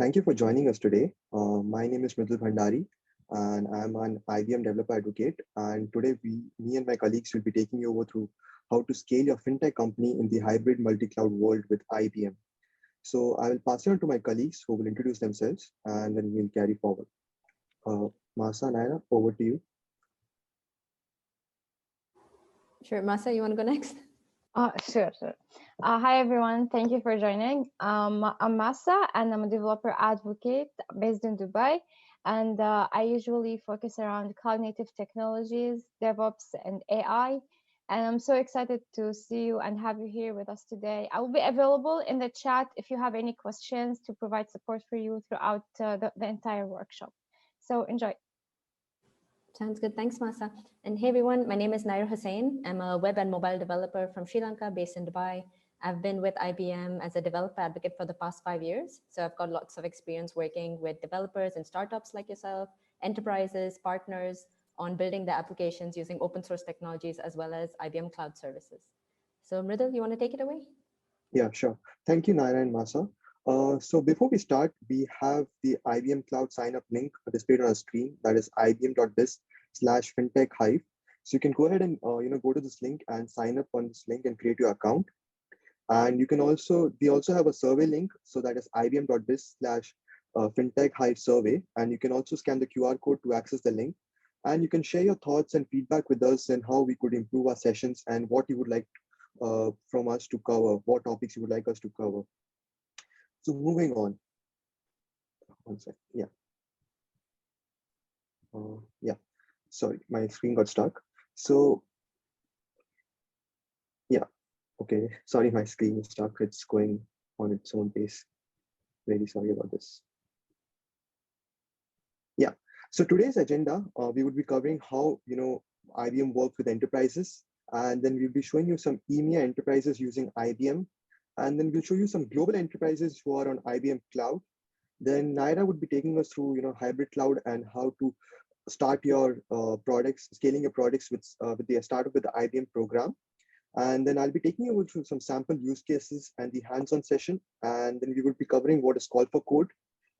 Thank you for joining us today. My name is Mridul Bhandari, and I'm an IBM developer advocate. And today, me and my colleagues will be taking you over through how to scale your fintech company in the hybrid multi-cloud world with IBM. So I will pass it on to my colleagues who will introduce themselves, and then we'll carry forward. Masa, Naira, over to you. Sure, Masa, you want to go next? Sure. Hi, everyone. Thank you for joining. I'm Masa, and I'm a developer advocate based in Dubai. And I usually focus around cloud-native technologies, DevOps, and AI. And I'm so excited to see you and have you here with us today. I will be available in the chat if you have any questions to provide support for you throughout the entire workshop. So enjoy. Sounds good. Thanks, Masa. And hey, everyone. My name is Nair Hussain. I'm a web and mobile developer from Sri Lanka based in Dubai. I've been with IBM as a developer advocate for the past 5 years. So I've got lots of experience working with developers and startups like yourself, enterprises, partners on building the applications using open source technologies as well as IBM Cloud services. So Mridul, you want to take it away? Yeah, sure. Thank you, Naira and Masa. So before we start, we have the IBM Cloud Signup link displayed on our screen. That is ibm.biz/fintech-hive. So you can go ahead and go to this link and sign up on this link and create your account. And you can we also have a survey link. So that is ibm.biz/fintech-hive survey. And you can also scan the QR code to access the link. And you can share your thoughts and feedback with us and how we could improve our sessions and what you would like from us to cover, what topics you would like us to cover. So moving on. One sec. Yeah. Yeah. Sorry, my screen got stuck. So yeah. Okay. Sorry, my screen is stuck. It's going on its own pace. Really sorry about this. Yeah. So today's agenda, we would be covering how IBM works with enterprises, and then we'll be showing you some EMEA enterprises using IBM, and then we'll show you some global enterprises who are on IBM Cloud. Then Naira would be taking us through hybrid cloud and how to start your products, scaling your products with the startup with the IBM program. And then I'll be taking you through some sample use cases and the hands-on session. And then we will be covering what is called for code.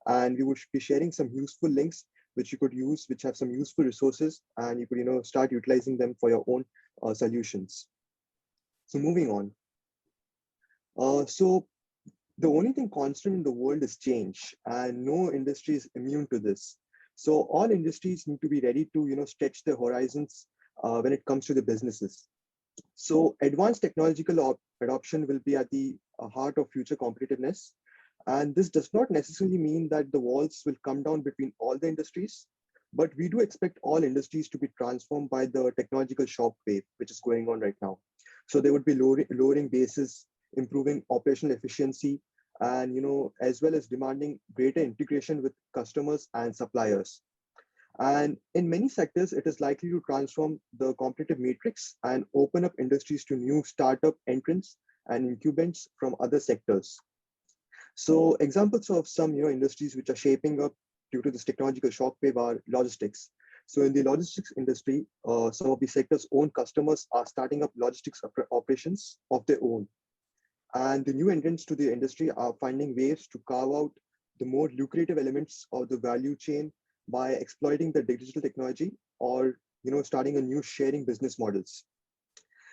And we will be sharing some useful links which you could use, which have some useful resources, and you could start utilizing them for your own solutions. So moving on. So the only thing constant in the world is change, and no industry is immune to this. So all industries need to be ready to stretch their horizons when it comes to the businesses. So advanced technological adoption will be at the heart of future competitiveness. And this does not necessarily mean that the walls will come down between all the industries, but we do expect all industries to be transformed by the technological shockwave, which is going on right now. So they would be lowering bases, improving operational efficiency, and as well as demanding greater integration with customers and suppliers. And in many sectors, it is likely to transform the competitive matrix and open up industries to new startup entrants and incumbents from other sectors. So examples of some industries which are shaping up due to this technological shockwave are logistics. So in the logistics industry, some of the sector's own customers are starting up logistics operations of their own. And the new entrants to the industry are finding ways to carve out the more lucrative elements of the value chain by exploiting the digital technology or starting a new sharing business models.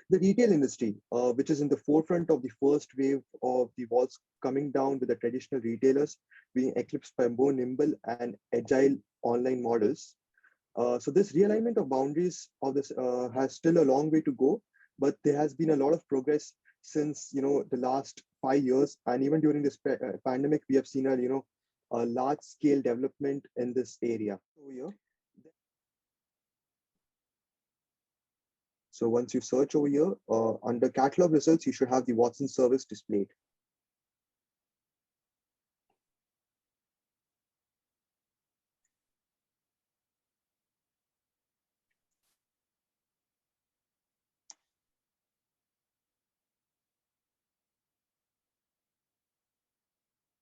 The retail industry, which is in the forefront of the first wave of the walls coming down with the traditional retailers being eclipsed by more nimble and agile online models. So this realignment of boundaries of this has still a long way to go, but there has been a lot of progress since the last 5 years, and even during this pandemic, we have seen a large scale development in this area. So once you search over here, under catalog results, you should have the Watson service displayed.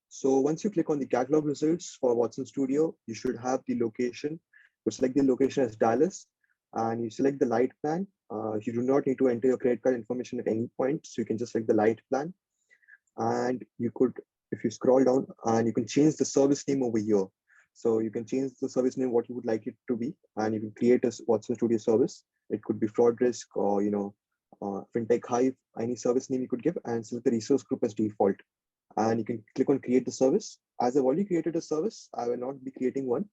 So once you click on the catalog results for Watson Studio, you should have the location. You select the location as Dallas, and you select the light plan. You do not need to enter your credit card information at any point, so you can just select the light plan. And you could if you scroll down, and you can change the service name over here. So you can change the service name what you would like it to be, and you can create a Watson Studio service. It could be fraud risk or fintech hive, any service name you could give, and select the resource group as default. And you can click on create the service. As I've already created a service, I will not be creating one.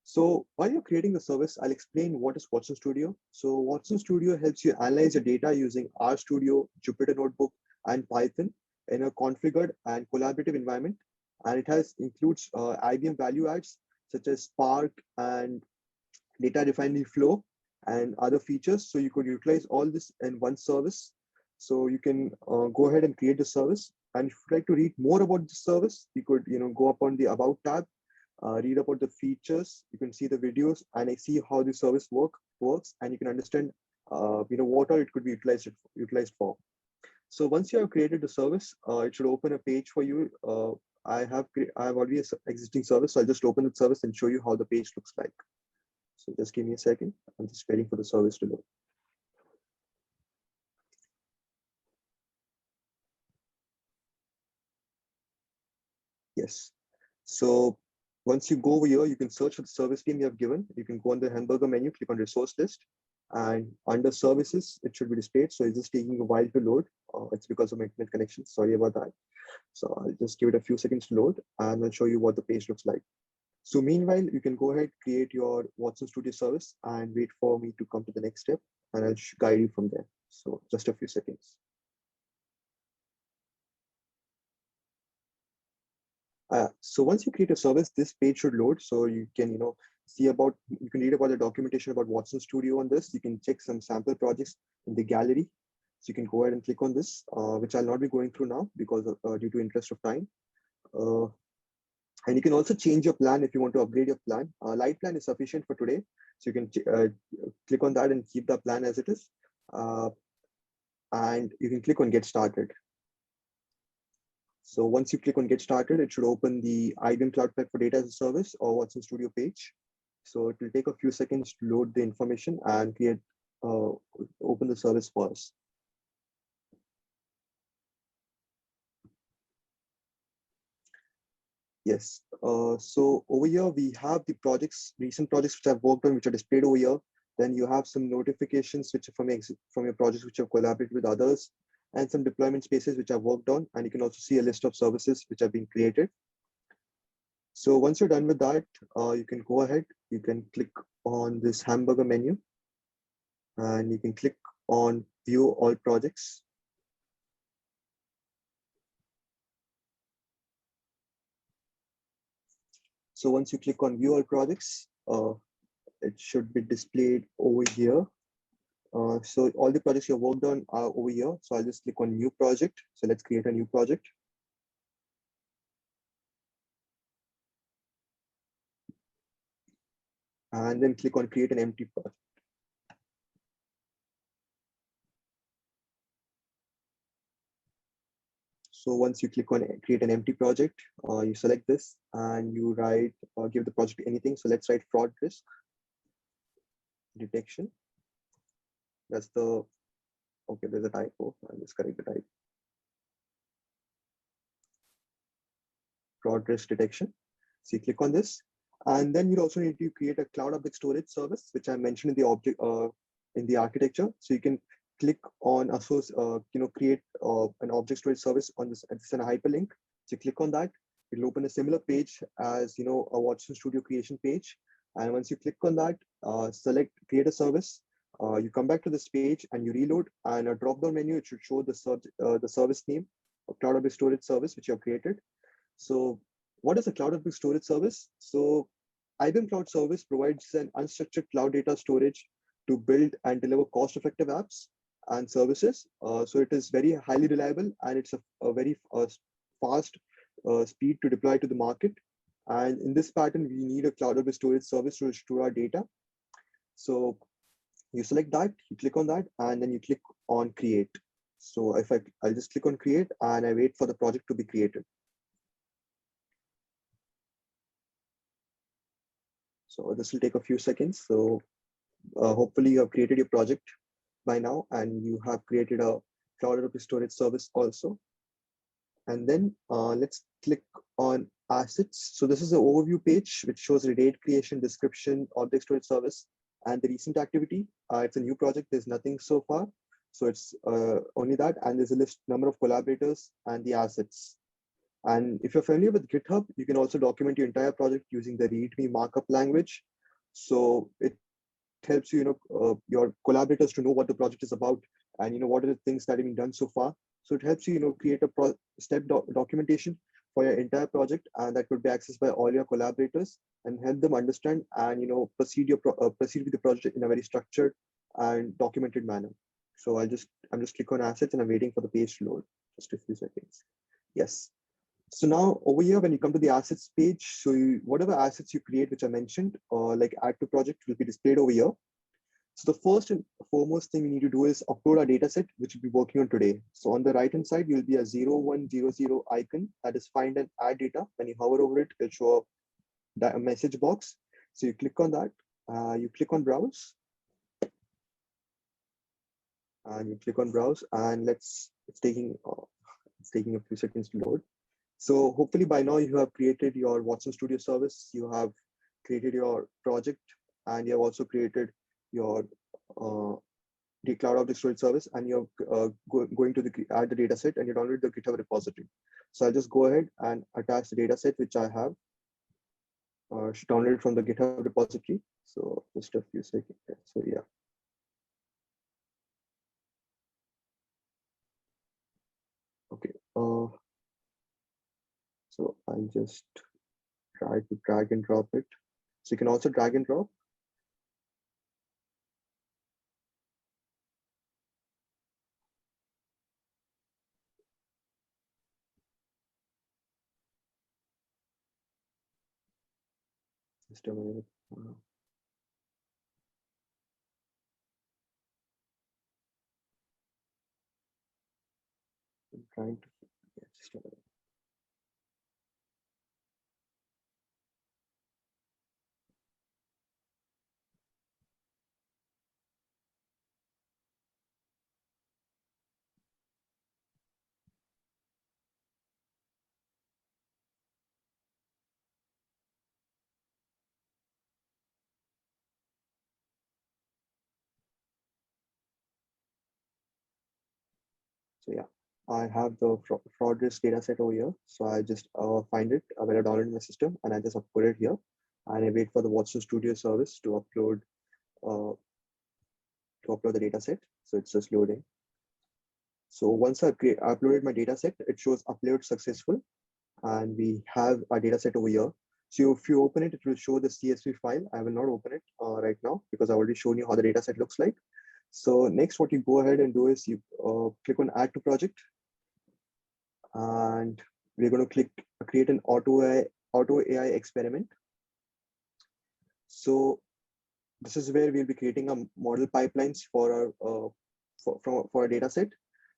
So while you're creating the service, I'll explain what is Watson Studio. So Watson Studio helps you analyze your data using RStudio, Jupyter Notebook, and Python in a configured and collaborative environment. And it includes IBM value adds such as Spark and data refinery flow and other features. So you could utilize all this in one service. So you can go ahead and create the service. And if you'd like to read more about the service, you could go up on the About tab, read about the features. You can see the videos and see how the service works, and you can understand what all it could be utilized for. So once you have created the service, it should open a page for you. I have already an existing service, so I'll just open the service and show you how the page looks like. So just give me a second. I'm just waiting for the service to load. Yes. So once you go over here, you can search for the service name you have given. You can go on the hamburger menu, click on resource list, and under services, it should be displayed. So it's just taking a while to load. It's because of my internet connection. Sorry about that. So I'll just give it a few seconds to load, and I'll show you what the page looks like. So meanwhile, you can go ahead, create your Watson Studio service and wait for me to come to the next step, and I'll guide you from there. So just a few seconds. So once you create a service, this page should load. So you can, you can read about the documentation about Watson Studio on this. You can check some sample projects in the gallery. So you can go ahead and click on this, which I'll not be going through now because of, due to interest of time. And you can also change your plan if you want to upgrade your plan. Light plan is sufficient for today. So you can click on that and keep the plan as it is. And you can click on get started. So once you click on get started, it should open the IBM Cloud for Data as a Service or Watson Studio page. So it will take a few seconds to load the information and open the service for us. Yes, so over here we have the recent projects which I've worked on, which are displayed over here. Then you have some notifications which are from your projects which have collaborated with others, and some deployment spaces which I've worked on. And you can also see a list of services which have been created. So once you're done with that, you can go ahead, you can click on this hamburger menu, and you can click on view all projects. So once you click on view all projects, it should be displayed over here. So all the projects you worked on are over here. So I'll just click on new project. So let's create a new project. And then click on create an empty project. So once you click on create an empty project, you select this and you write or give the project anything. So let's write fraud risk detection. That's the, okay, there's a typo. I'll just correct the type. Fraud risk detection. So you click on this, and then you also need to create a cloud object storage service, which I mentioned in the object in the architecture. So you can click on create an object storage service on this. It's in a hyperlink. So you click on that, it'll open a similar page as a Watson Studio creation page. And once you click on that, select create a service. You come back to this page and you reload, and a drop-down menu, it should show the service name of cloud object storage service which you have created. So what is a cloud object storage service? So IBM Cloud Service provides an unstructured cloud data storage to build and deliver cost-effective apps and services. So it is very highly reliable, and it's a very fast speed to deploy to the market. And in this pattern, we need a cloud object storage service to store our data. So you select that, you click on that, and then you click on create. So I'll just click on create, and I wait for the project to be created. So this will take a few seconds. So hopefully you have created your project by now, and you have created a cloud object storage service also. And then let's click on assets. So this is an overview page which shows the date creation, description, object storage service, and the recent activity. It's a new project. There's nothing so far. So it's only that. And there's a list number of collaborators and the assets. And if you're familiar with GitHub, you can also document your entire project using the README markup language. So it helps you, your collaborators to know what the project is about and, what are the things that have been done so far. So it helps you, create a step documentation for your entire project, and that could be accessed by all your collaborators and help them understand and, proceed with the project in a very structured and documented manner. So I'm just click on assets and I'm waiting for the page to load. Just a few seconds. Yes. So now over here, when you come to the assets page, so whatever assets you create, which I mentioned, like add to project, will be displayed over here. So the first and foremost thing we need to do is upload our data set, which we'll be working on today. So on the right-hand side, will be a 0100 icon that is find and add data. When you hover over it, it'll show up that message box. So you click on that, you click on browse. And you click on browse, and it's taking a few seconds to load. So hopefully by now you have created your Watson Studio service, you have created your project, and you have also created your the Cloud Object Storage service, and you're going to add the data set, and you download the GitHub repository. So I'll just go ahead and attach the data set which I have downloaded from the GitHub repository. So just a few seconds. So yeah. Okay. So I'll just try to drag and drop it. So you can also drag and drop. Just a minute. I'm trying to, yeah, just a minute. So yeah, I have the fraud risk data set over here. So I just find it when I download in my system, and I just upload it here, and I wait for the Watson Studio service to upload the data set. So it's just loading. So once I uploaded my data set, it shows upload successful, and we have our data set over here. So if you open it, it will show the CSV file. I will not open it right now because I've already shown you how the data set looks like. So next, what you go ahead and do is you click on add to project, and we're going to create an auto AI experiment. So this is where we'll be creating a model pipelines for our for our data set.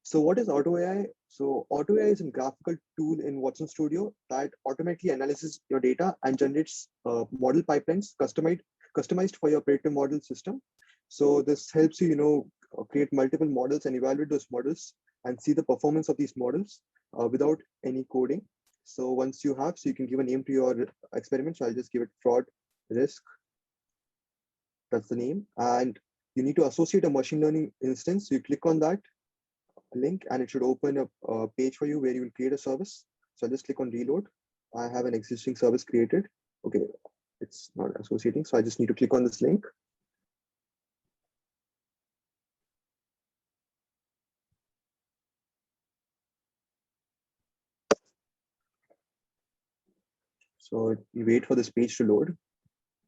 So what is auto AI? So auto AI is a graphical tool in Watson Studio that automatically analyzes your data and generates model pipelines customized for your predictive model system. So this helps you, create multiple models and evaluate those models and see the performance of these models without any coding. So once you have, so you can give a name to your experiment. So I'll just give it fraud risk. That's the name. And you need to associate a machine learning instance. So you click on that link, and it should open up a page for you where you will create a service. So I'll just click on reload. I have an existing service created. Okay, it's not associating. So I just need to click on this link. So you wait for this page to load,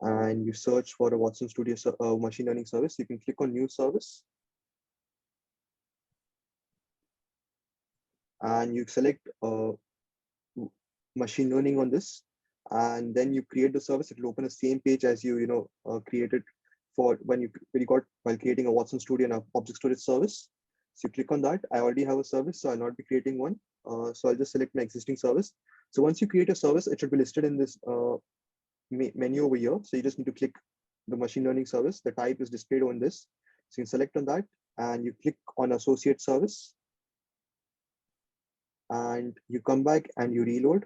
and you search for a Watson Studio machine learning service. You can click on new service, and you select machine learning on this, and then you create the service. It will open the same page as you created for when you got while creating a Watson Studio and an object storage service. So you click on that. I already have a service, so I'll not be creating one. So I'll just select my existing service. So once you create a service, it should be listed in this menu over here. So you just need to click the machine learning service. The type is displayed on this. So you select on that, and you click on associate service, and you come back and you reload.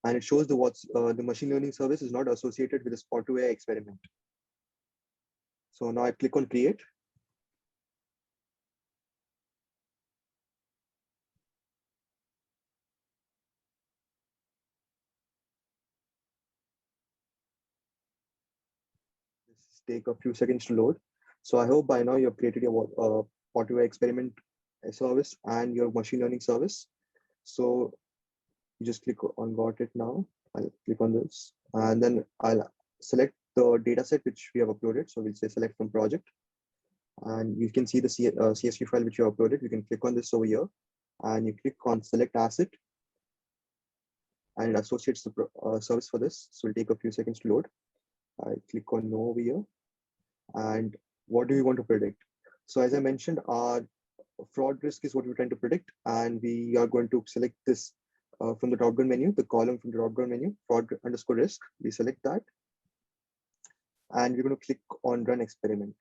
and it shows the machine learning service is not associated with the Spot to AI experiment. So now I click on create. This take a few seconds to load. So I hope by now you've created your Spot to AI experiment service and your machine learning service. So you just click on got it now. I'll click on this and then I'll select the data set which we have uploaded. So we'll say select from project, and you can see the CSV file which you uploaded. You can click on this over here and you click on select asset and it associates the service for this. So it'll take a few seconds to load. I click on no over here. And what do we want to predict? So as I mentioned, our fraud risk is what we're trying to predict. And we are going to select this from the drop-down menu, the column from the drop-down menu, fraud underscore risk. We select that. And we're going to click on run experiment.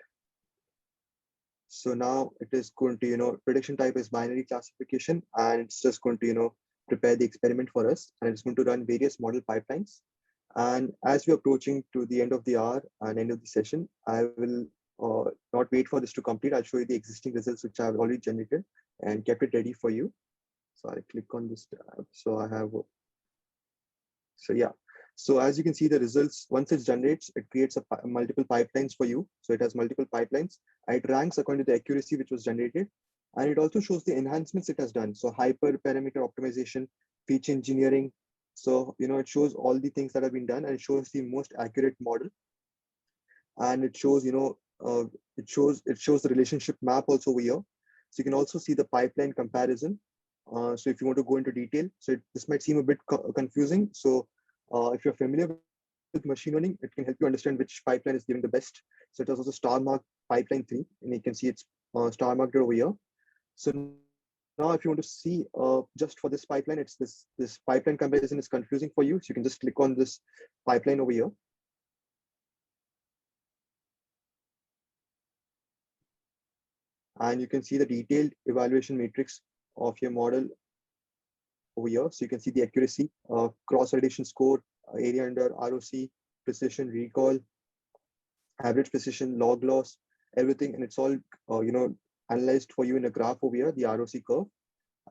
So now it is going to, prediction type is binary classification, and it's just going to, prepare the experiment for us. And it's going to run various model pipelines. And as we're approaching to the end of the hour and end of the session, I will not wait for this to complete. I'll show you the existing results which I've already generated and kept it ready for you. So I click on this tab. So I have, so yeah. So as you can see the results, once it generates, it creates multiple pipelines for you. So it has multiple pipelines. It ranks according to the accuracy which was generated. And it also shows the enhancements it has done. So hyperparameter optimization, feature engineering. So, it shows all the things that have been done, and it shows the most accurate model. And it shows, it shows the relationship map also over here. So you can also see the pipeline comparison. So if you want to go into detail, so this might seem a bit confusing. So if you're familiar with machine learning, it can help you understand which pipeline is giving the best. So it has also star mark pipeline 3, and you can see it's star marked over here. So now if you want to see just for this pipeline, it's this pipeline comparison is confusing for you. So you can just click on this pipeline over here. And you can see the detailed evaluation matrix of your model over here. So you can see the accuracy, cross-validation score, area under ROC, precision, recall, average precision, log loss, everything. And it's all, analyzed for you in a graph over here, the ROC curve.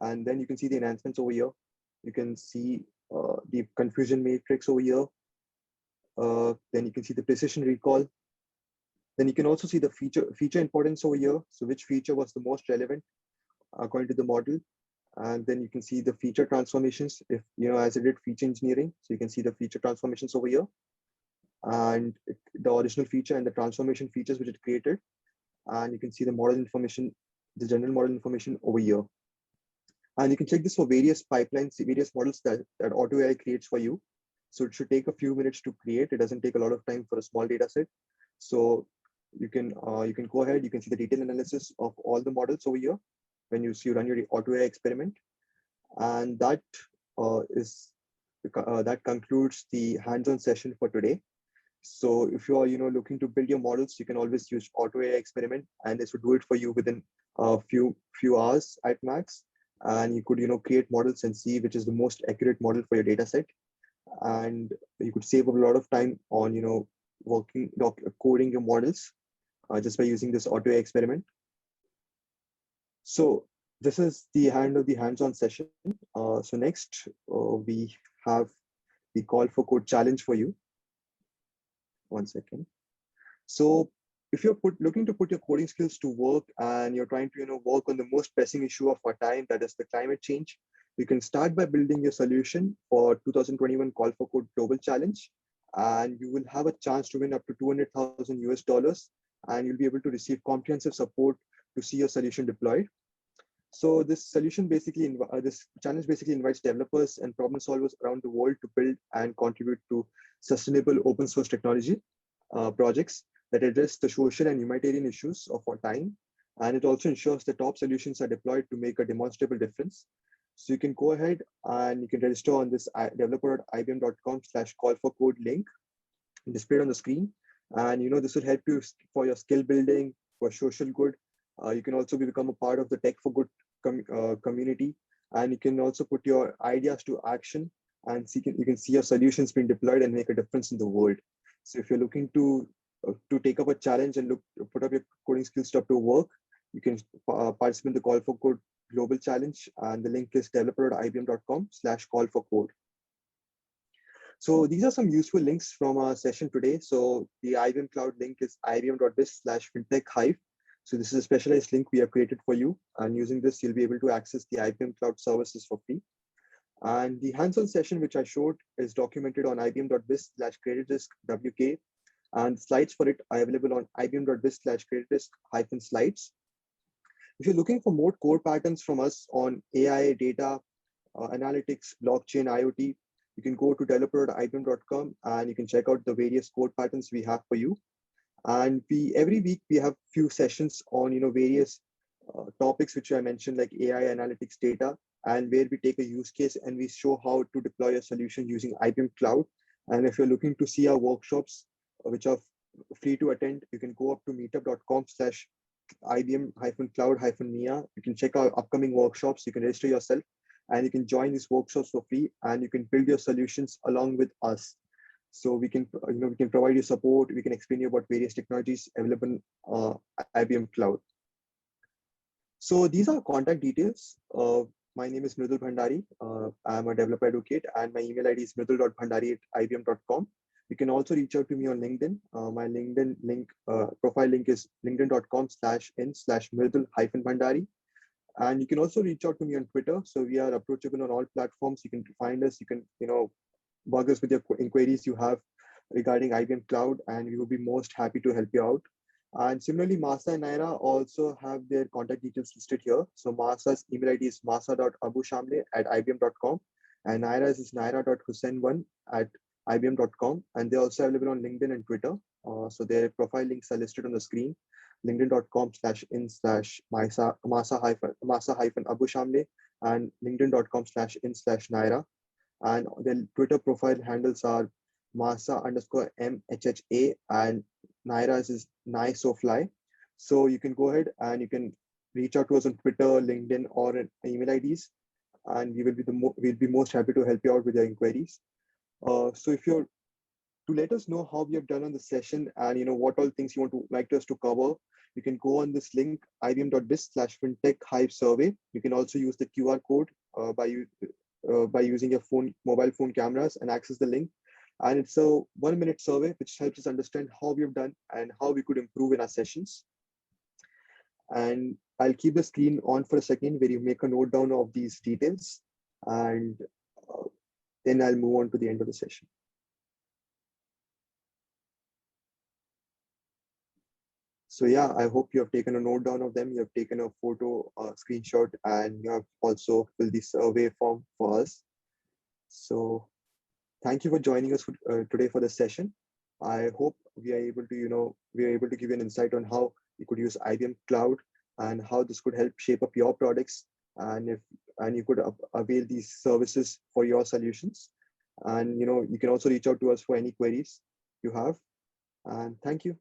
And then you can see the enhancements over here. You can see the confusion matrix over here. Then you can see the precision recall. Then you can also see the feature importance over here. So which feature was the most relevant according to the model. And then you can see the feature transformations, if, as it did feature engineering. So you can see the feature transformations over here. And the original feature and the transformation features which it created. And you can see the model information, the general model information over here. And you can check this for various pipelines, various models that Auto AI creates for you. So it should take a few minutes to create. It doesn't take a lot of time for a small data set. So you can go ahead, you can see the detailed analysis of all the models over here when you run your Auto AI experiment. And that that concludes the hands-on session for today. So if you are looking to build your models, you can always use Auto AI experiment, and this would do it for you within a few hours at max. And you could create models and see which is the most accurate model for your data set. And you could save a lot of time on coding your models just by using this Auto AI experiment. So this is the end of the hands-on session. So next we have the call for code challenge for you. One second. So if you're looking to put your coding skills to work, and you're trying to work on the most pressing issue of our time, that is the climate change, you can start by building your solution for 2021 Call for Code Global Challenge, and you will have a chance to win up to $200,000, and you'll be able to receive comprehensive support to see your solution deployed. So this solution basically, this challenge basically invites developers and problem solvers around the world to build and contribute to sustainable open source technology projects that address the social and humanitarian issues of our time. And it also ensures the top solutions are deployed to make a demonstrable difference. So you can go ahead and you can register on this developer.ibm.com/call-for-code link displayed on the screen. And this will help you for your skill building, for social good. You can also become a part of the Tech for Good community, and you can also put your ideas to action and you can see your solutions being deployed and make a difference in the world. So if you're looking to take up a challenge and put up your coding skills to work, you can participate in the Call for Code Global Challenge, and the link is developer.ibm.com/call-for-code. So these are some useful links from our session today. So the IBM Cloud link is ibm.biz/fintech-hive. So this is a specialized link we have created for you. And using this, you'll be able to access the IBM Cloud services for free. And the hands-on session, which I showed, is documented on ibm.biz/credit-risk-wk. And slides for it are available on ibm.biz/credit-risk-slides. If you're looking for more core patterns from us on AI, data, analytics, blockchain, IoT, you can go to developer.ibm.com and you can check out the various code patterns we have for you. And every week we have few sessions on various topics which I mentioned, like AI, analytics, data, and where we take a use case and we show how to deploy a solution using IBM Cloud. And if you're looking to see our workshops, which are free to attend, you can go up to meetup.com/IBM-Cloud-MIA. You can check our upcoming workshops. You can register yourself and you can join these workshops for free, and you can build your solutions along with us. So we can provide you support. We can explain you about various technologies available at IBM Cloud. So these are contact details. My name is Mridul Bhandari. I'm a developer advocate, and my email ID is mridul.bhandari@ibm.com. You can also reach out to me on LinkedIn. My LinkedIn link, profile link is linkedin.com/in/mridul-bhandari. And you can also reach out to me on Twitter. So we are approachable on all platforms. You can find us. You can, bug us with your inquiries you have regarding IBM Cloud, and we will be most happy to help you out. And similarly, Masa and Naira also have their contact details listed here. So Masa's email ID is masa.abushamle@ibm.com, and Naira's is naira.hussain1@ibm.com. And they're also available on LinkedIn and Twitter. So their profile links are listed on the screen: linkedin.com/in/masa-abushamle and linkedin.com/in/naira. And then Twitter profile handles are Masa_MHHA and Naira's is NaiSoFly. So you can go ahead and you can reach out to us on Twitter, LinkedIn, or email IDs, and we'll be most happy to help you out with your inquiries. So if you're to let us know how we have done on the session and what all things you like us to cover, you can go on this link ibm.biz/fintech-hive survey. You can also use the QR code by using your mobile phone cameras and access the link. And it's a 1-minute survey which helps us understand how we have done and how we could improve in our sessions. And I'll keep the screen on for a second where you make a note down of these details, and then I'll move on to the end of the session. So yeah, I hope you have taken a note down of them. You have taken a photo, screenshot, and you have also filled the survey form for us. So thank you for joining us today for this session. I hope we are able to, give you an insight on how you could use IBM Cloud and how this could help shape up your products, and you could avail these services for your solutions. And you can also reach out to us for any queries you have. And thank you.